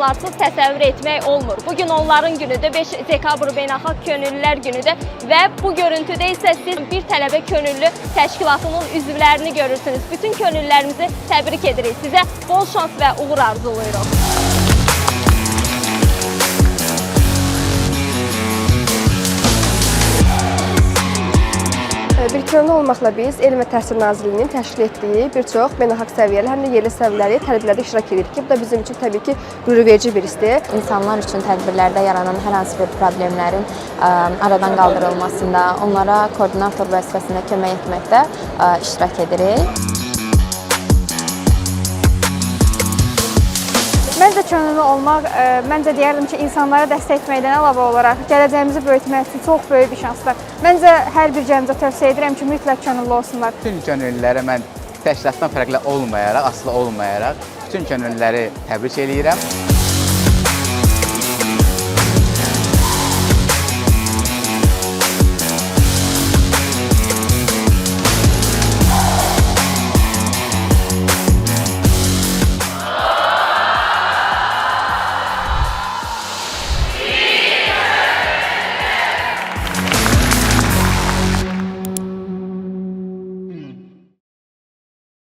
onlarsız təsəvvür etmək olmur. Bugün onların günüdür, 5 dekabr Beynəlxalq Könüllülər günüdür və bu görüntüdə isə siz bir tələbə könüllü təşkilatının üzvlərini görürsünüz. Bütün könüllülərimizi təbrik edirik. Sizə bol şans və uğur arzuluyuruq. Bir könüllü olmaqla biz Elm və Təhsil Nazirliyinin təşkil etdiyi bir çox beynəlxalq səviyyəli, həm də yerli səviyyəli tədbirlərdə iştirak edirik ki, bu da bizim üçün təbii ki, qürurverici bir histir. İnsanlar üçün tədbirlərdə yaranan hər hansı bir problemlərin aradan qaldırılmasında, onlara koordinator vəzifəsində kömək etməkdə iştirak edirik. Məncə könüllü olmaq, məncə deyərdim ki, insanlara dəstək etməkdən əlavə olaraq gələcəyimizi böyütmək üçün çox böyük bir şansdır. Məncə hər bir gəncə tövsiyə edirəm ki, mütləq könüllü olsunlar. Bütün könüllülərə mən təşkilatdan fərqli olmayaraq, asılı olmayaraq, bütün könüllüləri təbrik edirəm.